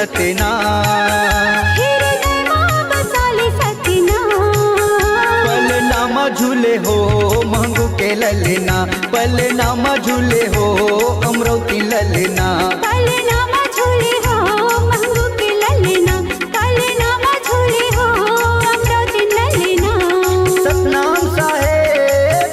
सतना पल नामा झूले हो महंगू के ललना पल नामा झूले हो अमरावती ललना सतनाम साहेब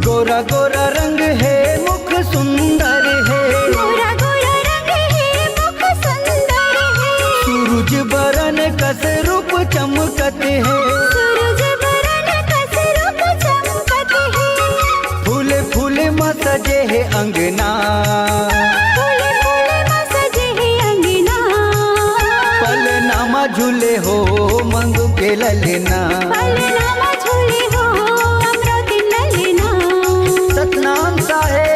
गोरा गोरा रंग है मुख सुंदर है सूरज बरन कस रूप चमकत है फूले फूले में सजे है अंगना पल नामा झूले हो मंगू के ललना सतनाम साहेब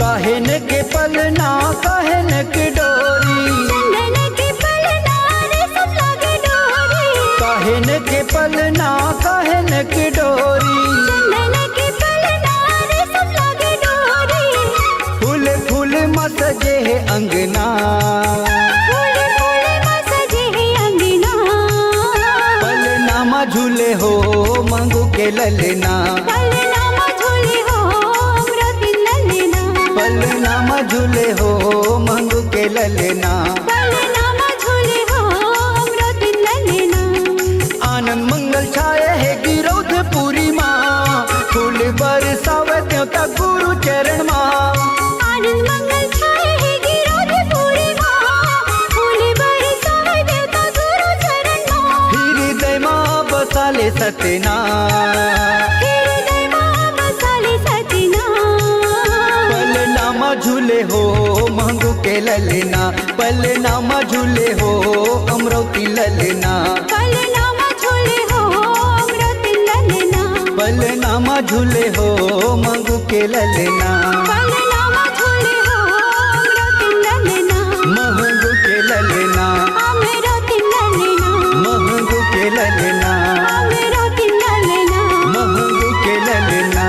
कहन के पलना कहन के डोरी कहन के पलना कहन के डोरी फूल फूल में सजे है अंगना पल नामा झूले हो मंगू के ललना पल नामा झूले हो मंगू के ललना आनंद मंगल छाए है गिरौधपुरी माँ फूल बरसावे देवता गुरु चरण माँ हृदय माँ बसाले सतना पल नामा झूले हो महंगू के ललना पल नामा झूले हो अमरावती ललना पल नामा झूले हो मंगू के ललना महंगू के ललना महंगू के ललना महंगू के ललना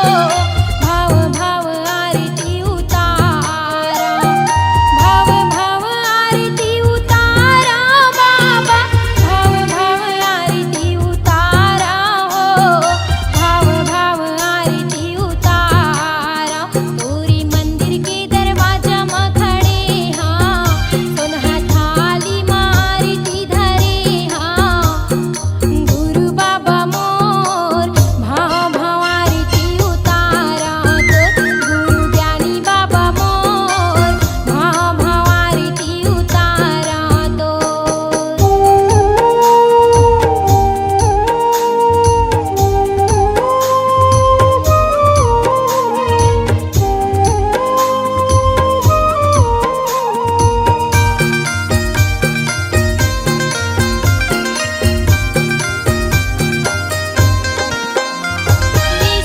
भाव भाव आरती उतारा, भाव भाव आरती उतारा बाबा, भाव भाव आरती उतारा हो, भाव भाव आरती उतारा। तोरी मंदिर के दरवाजा में खड़े हाँ, सोनहा थाली में आरती धरे हाँ, गुरु बाबा मोर भाव भाव आरती उतारा तो, गुरु ज्ञानी बाबा मोर भाव भाव आरती उतारा तो।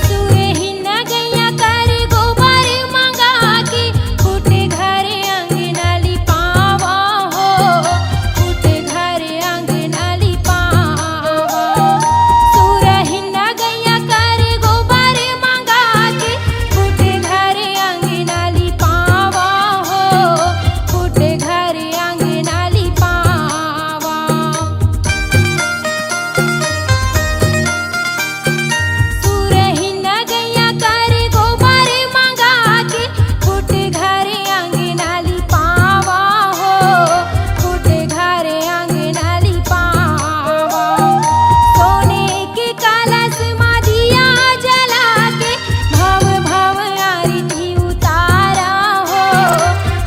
सुर हिन्ना गैया कर गोबर मंगा के, फूटे घर अंगना लिपावा हो, फूटे घर अंगना लिपावा। सुर हिन्ना गैया कर गोबर मंगा के, फूटे घर अंगना लिपावा हो, फूटे घर अंगना लिपावा। सुर हिन्ना गैया कर गोबर मंगा के, फूटे घर अंगना लिपावा हो, फूटे घर अंगना लिपावा। सोने के कलश में दिया जला के, भाव भाव आरती उतारा हो,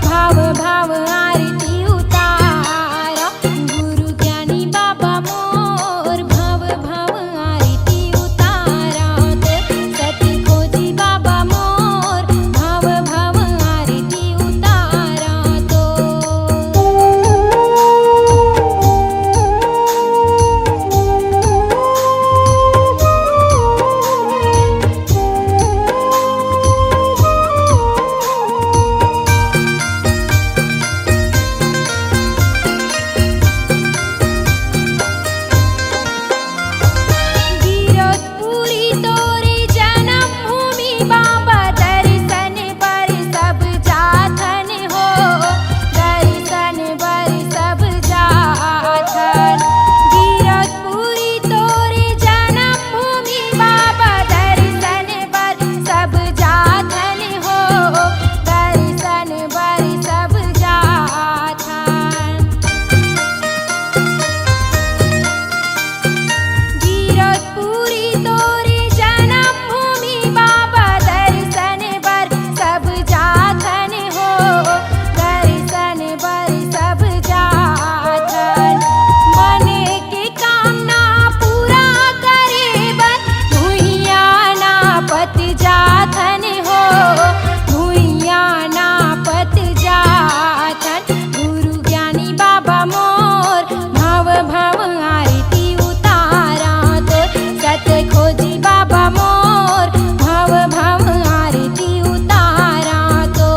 भाव भाव आरती उतारा। गुरु ज्ञानी बाबा मोर भाव भाव आरती उतारा तो, सती खोजी बाबा मोर भाव भाव आरती उतारा तो। गिरधपुरी तोरे जन्म भूमि बाबा, दर्शन बर सब जाथन हो, दर्शन बर सब जाथन। गिरधपुरी तोरे जन्म भूमि बाबा, दर्शन बर सब जाथन हो, दर्शन बर सब जाथन। गिरधपुरी तोरे जन्म भूमि बाबा, दर्शन बर सब जाथन हो, दर्शन बर सब जाथन। मन के कामना पूरा करे बर, भुइया नापत जाथन हो, भुइया नापत जाथन। गुरु ज्ञानी बाबा मोर भाव भाव आरती उतारा तो, सत खोजी बाबा मोर भाव भाव आरती उतारा तो।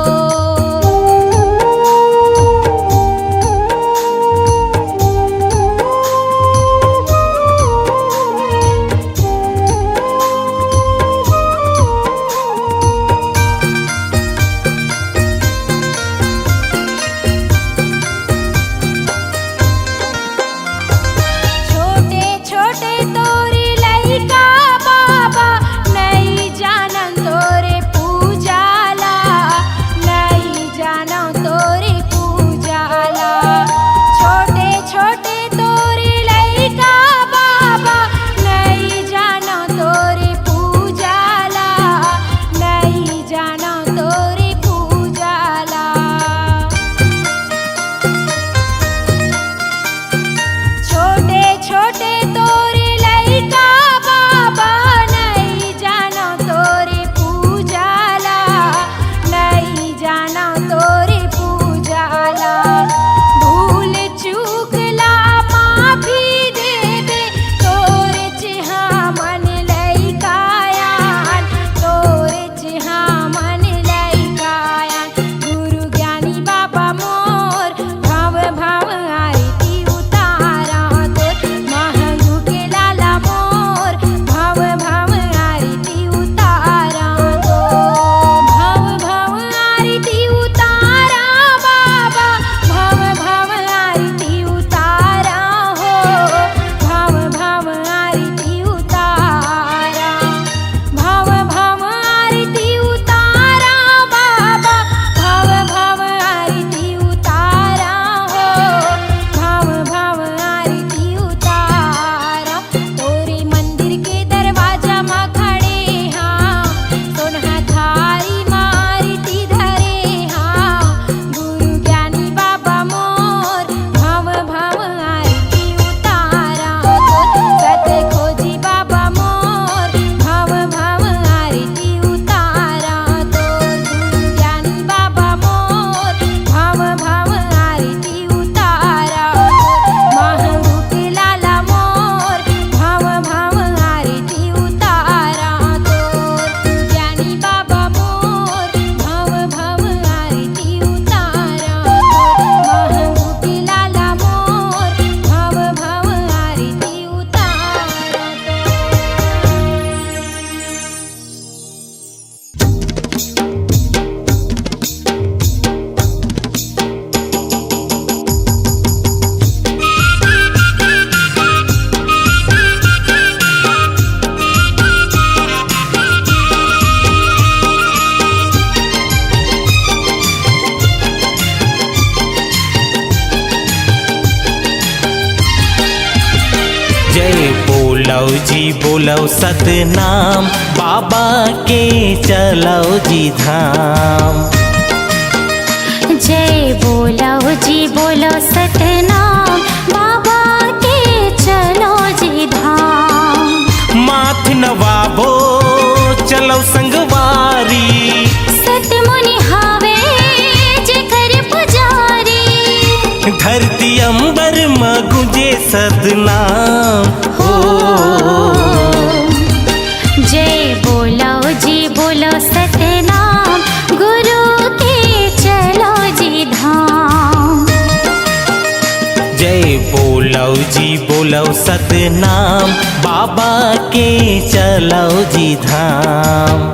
जय बोलो जी बोलो सतनाम, बाबा के चलो जी धाम। जय बोलो जी बोलो सतनाम, बाबा के चलो जी धाम। माथ नवाबो चलो संगवारी, सतमुनि हावे जेकर पुजारी। धरती अंबर में गुंजे सतनाम हो। जय बोलो जी बोलो सतनाम, गुरु के चलो जी धाम। जय बोलो जी बोलो सतनाम, बाबा के चलो जी धाम।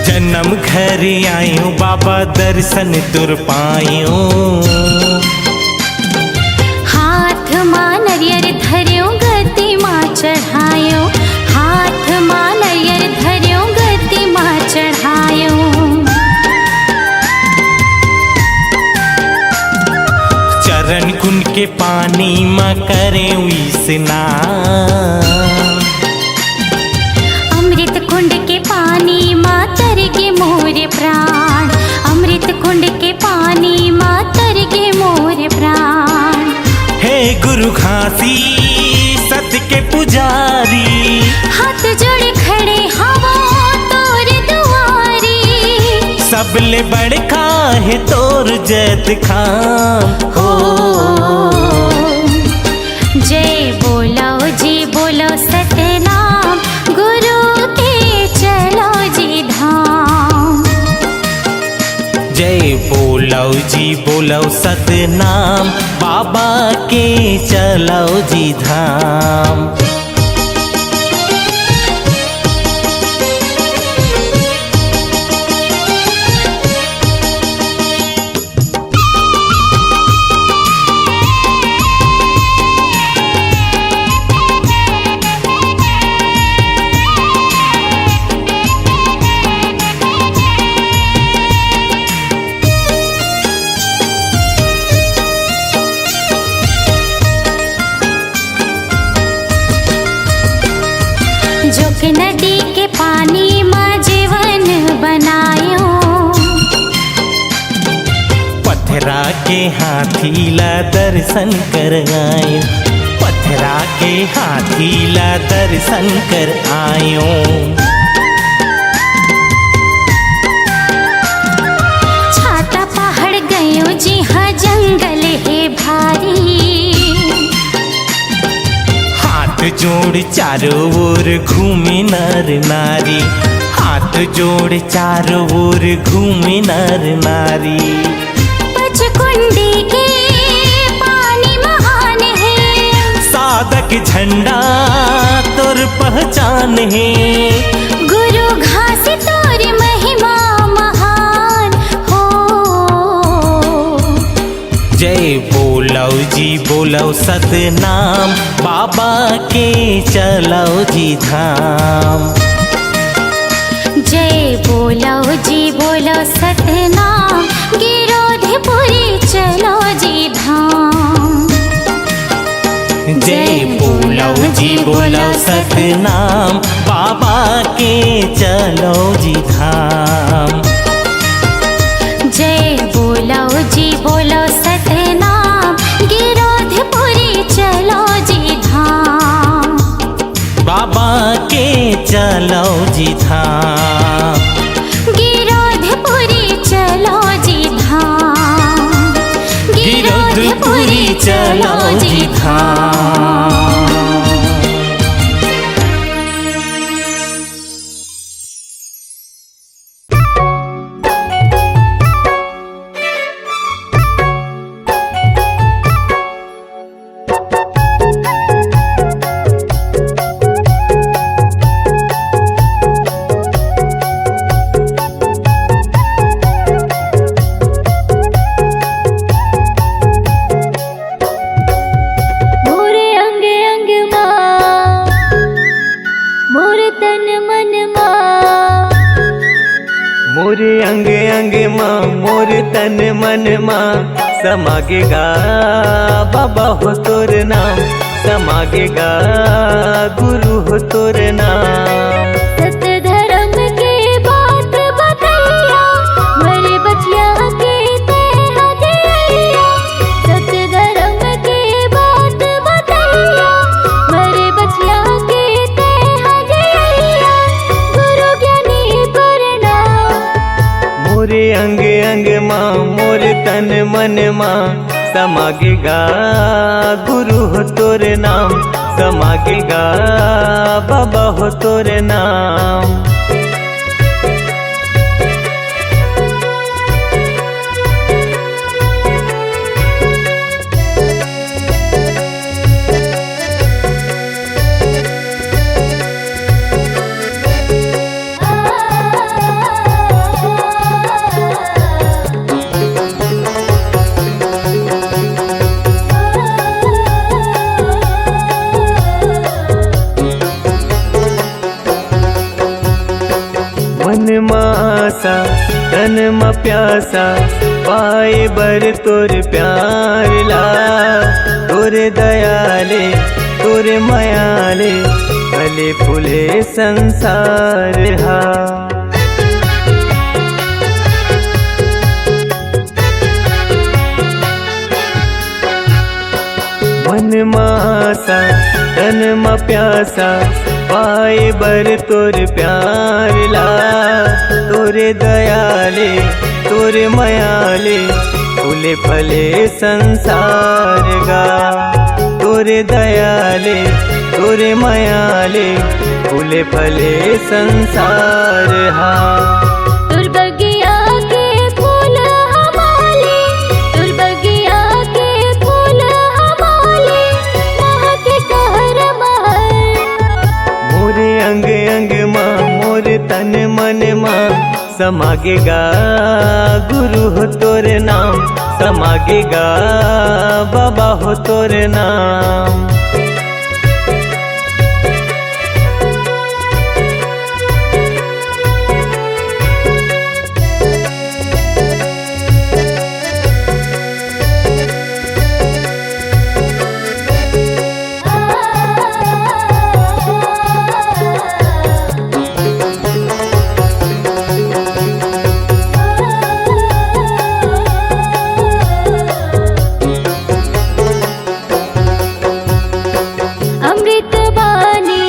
जन्म घर आयूं बाबा दर्शन तुर पायूं। हाथ मां नरियर धर्यो गति मां चढ़ायो। हाथ मां नरियर धर्यो गति मां चढ़ायो। चरण कुंड के पानी में करें स्नान। अमृत कुंड के पानी मां तरगे मोर प्राण। अमृत कुंड के पानी मां तरगे मोर प्राण। हे गुरु घासी सत के पुजारी, हाथ जोड़ खड़े हवा तोर दुआरी। सबले बड़का है तोर जैत खान हो। जय बोलो जी बोलो सतनाम, गुरु के चलो जी धाम। जय बोलो जी बोलो सतनाम, बाबा के चलो जी धाम। जोक नदी के पानी मां जीवन बनायो। पथरा के हाथी ला दर्शन कर आयो। पथरा के हाथी ला दर्शन कर आयो। छाता पहाड़ गयो जी हाँ जंगल है भारी। हाथ जोड़ चारों ओर घूमे नर नारी। हाथ जोड़ चारों ओर घूमे नर नारी। पचकुंडी के पानी महान है। साधक झंडा तोर पहचान है। गुरु घासी तोर महिमा महान हो। जय बोलो जी बोलो सतनाम, बाबा के चलो जी धाम। जय बोलो जी बोलो सतनाम, गिरोधपुरी चलो जी धाम। जय बोलो जी बोलो सतनाम, बाबा के चलो जी धाम। जय बोलो जी बोलो सतनाम, गिरोधपुरी चलो जी धाम। बाबा के चलो जी धाम। गिरोधपुरी चलो जी धाम। गिरोधपुरी चलो जी धाम। मोरे अंग अंग माँ मोर तन मन माँ समागेगा बाबा हो तोर नाम, समागेगा गुरु हो तोर नाम। सत्य धर्म के बात बतैया मेरे बचिया के ते हदिया। सत्य धर्म के बात बतैया मेरे बचिया के ते हदिया। गुरु ज्ञानी प्रणाम। मोरे अंग अंग माँ मोर तन मन माँ समागेगा गुरु हो तोर नाम, समागेगा बाबा हो तोर नाम। मन मासा तन म प्यासा पाए बर तोर प्यार ला। तोर दयाले तोर मयाले फले फूले संसार हा। मन मासा तन म प्यासा पाए बर तोर प्यार ला। तोरे दयाले तोरे मयाले फूले फले संसार गा। तोरे दयाले तोरे मयाले फूले फले संसार हा। तुर बगिया के फूल हमारे, तुर बगिया के फूल हमारे, महके कहर महल। मोरे अंग अंग माँ मोर तन मन माँ समागेगा गुरु हो तोर नाम, समागेगा बाबा हो तोर नाम। अमृत बानी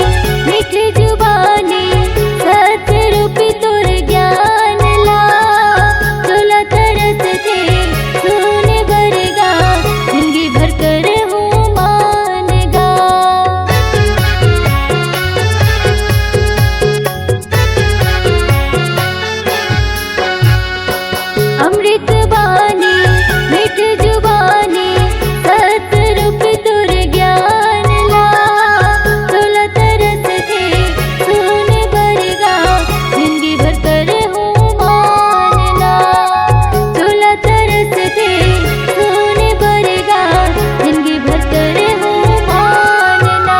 मीठ जुबानी सत्य रूपी तुर ज्ञान ला। तोला तरस थे सुने बरगा जिंदगी भर कर हूँ मानगा। अमृत बानी मीठ जुबानी सत्य रूपी तुर ज्ञान ला। तोला तरस थे सुने बरगा जिंदगी भर कर हूँ मानना। तोला तरस थे सुने बरगा जिंदगी भर कर हूँ मानना।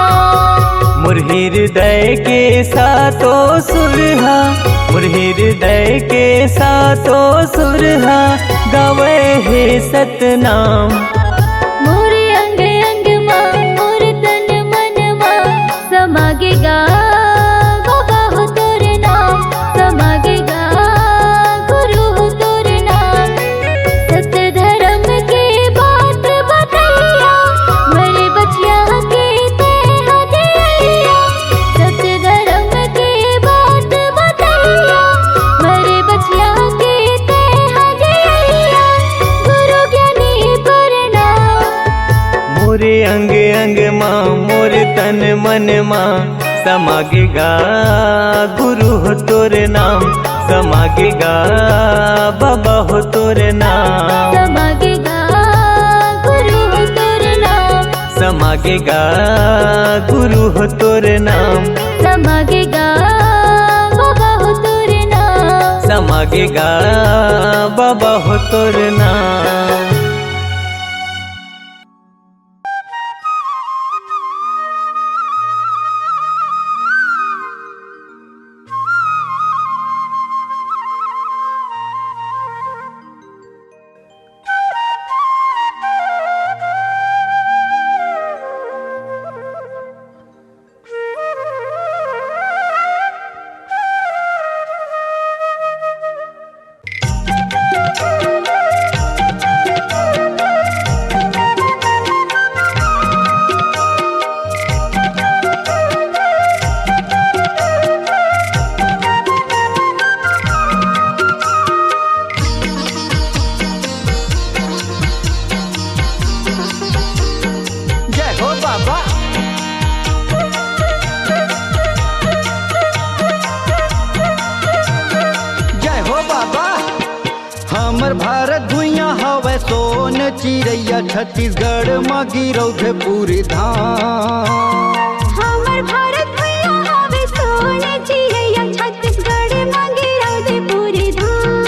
मोर हृदय के सातो सुरहा, मोर हृदय के सातो सुरहा गावे हे सतनाम। मोरे अंग अंग माँ मोर तन मन माँ समागेगा बाबा हो तोर नाम, समागेगा गुरु हो तोर नाम। सत्य धर्म के बात बतैया मेरे बचिया के ते हदिया। सत्य धर्म के बात बतैया मेरे बचिया के ते हदिया। गुरु ज्ञानी प्रणाम। मोरे अंग अंग माँ मोर तन मन माँ समागेगा गुरु हो तोर नाम, समागेगा बाबा हो तोर नाम। समागेगा गुरु हो तोर नाम, समागेगा गुरु हो तोर नाम। समागेगा बाबा हो तोर नाम, समागेगा बाबा हो तोर नाम। हमर भारत भुइया हवे सोन चिड़ैया छत्तीसगढ़ में गिरौधे पूरी धाम। हमर भारत भैया हवे सोन चिड़ैया छत्तीसगढ़ में गिरौधे पूरी धाम।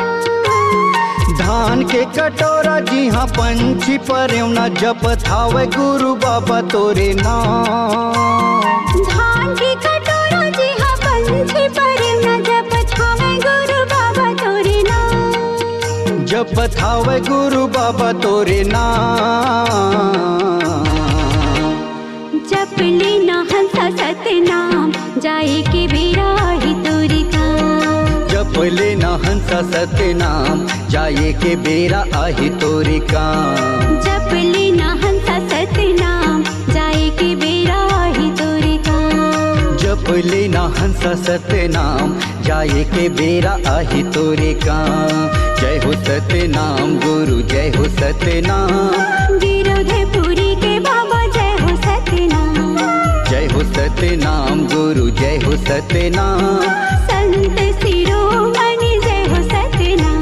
धान के कटोरा जी हाँ पंछी परेवना जपत हावे गुरु बाबा तोरे नाम। धान के कटोरा जी हाँ पंछी परेवना जपत हावे गुरु बाबा तोरे नाम। जपत हावे गुरु बाबा तोरे नाम। जप लेना हंसा सतनाम जाए के बेरा ही तोरे काम। जप लेना हंसा सतनाम जाए के बेरा आही तोरे काम। जप लेना हंसा सतनाम जाए के बेरा ही तोरे काम। जप लेना हंसा सतनाम जाए के बेरा आही तोरे काम। जय हो सतनाम गुरु जय हो सतनाम। गिरौधे पुरी के बाबा जय हो सतनाम। जय हो सतनाम गुरु जय हो सतनाम। संत शिरोमणि जय हो सतनाम।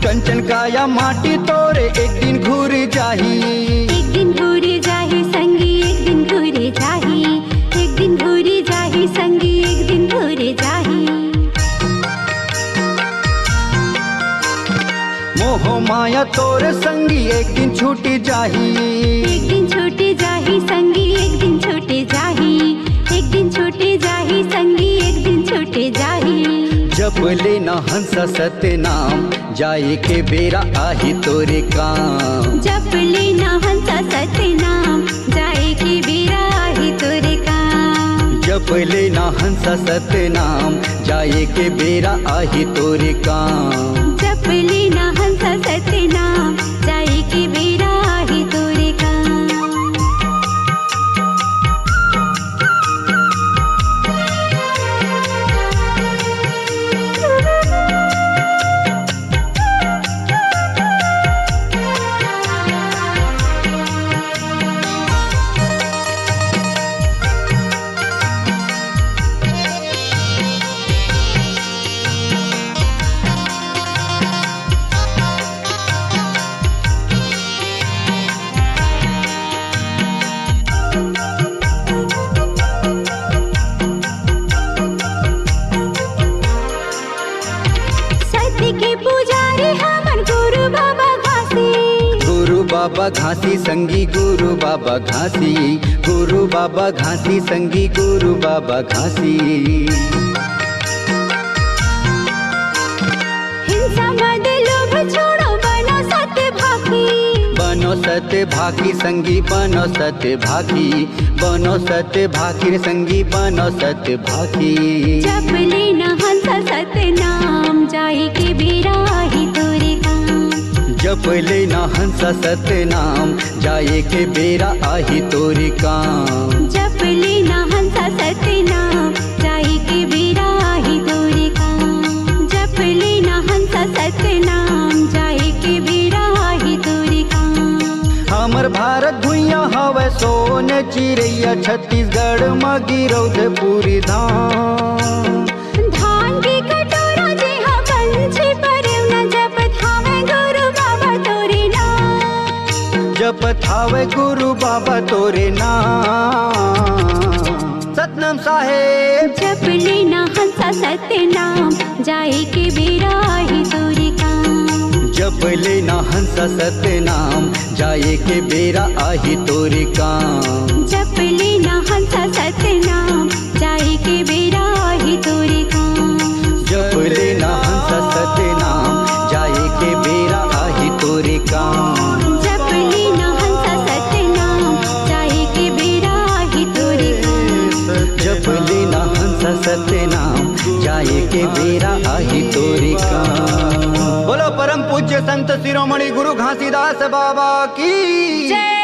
कंचन काया माटी तोरे एक दिन घूर जाही। एक दिन घूरी जाही संगी एक दिन घूरी जाही। एक दिन घूरी जाही संगी एक दिन घूरी जाही। मोह माया तोरे संगी एक दिन छूटी जाही। एक दिन छूटी जाही संगी एक दिन छूटी जाही। एक दिन छूटी जाही संगी एक दिन छूटी जाही। जप लेना हंसा सतनाम जाए के बेरा आही तोरे काम। जप लेना हंसा सतनाम जाए के बेरा ही तोरे काम। जप लेना हंसा सतनाम जाए के बेरा आही तोरे काम। जप लेना हंसा सतनाम जाए के बेरा ही तोरे काम। के पुजारी हमन गुरु बाबा घासी। गुरु बाबा घासी संगी गुरु बाबा घासी। गुरु बाबा घासी संगी गुरु बाबा घासी। हिंसा मद लोभ छोड़ो बनो सत्य भागी। बनो सत्य भागी संगी बनो सत्य भागी। बनो सत्य भागी संगी बनो सत्य भागी। जप लेना हंसा सतनाम जाए के बेरा ही तोरे काम। जप लेना हंसा सतनाम जाए के बेरा आही तोरे काम। जप लेना हंसा सतनाम जाए के बेरा ही तोरे काम। जप लेना हंसा सतनाम जाए के बेरा ही तोरे काम। हमर भारत भुइया हवे सोन चिड़ैया छत्तीसगढ़ में गिरौधे पूरी धाम। धान की कटोरा जी हाँ पंछी परेवना जपत हावे गुरु बाबा तोरे नाम। जपत हावे गुरु बाबा तोरे नाम। सतनाम साहेब जप लेना हंसा सतनाम जाए के बेरा ही तोरे काम। जप लेना हंसा सतनाम जाए के बेरा आही तोरे काम। जप लेना हंसा सतनाम जाए के बेरा ही तोरे काम। जप लेना हंसा सतनाम जाए के बेरा आही तोरे काम। जप लेना हंसा सतनाम जाए के बेरा ही तोरे के बेरा आही तोरे काम। बोलो परम पूज्य संत शिरोमणि गुरु घासीदास बाबा की जय।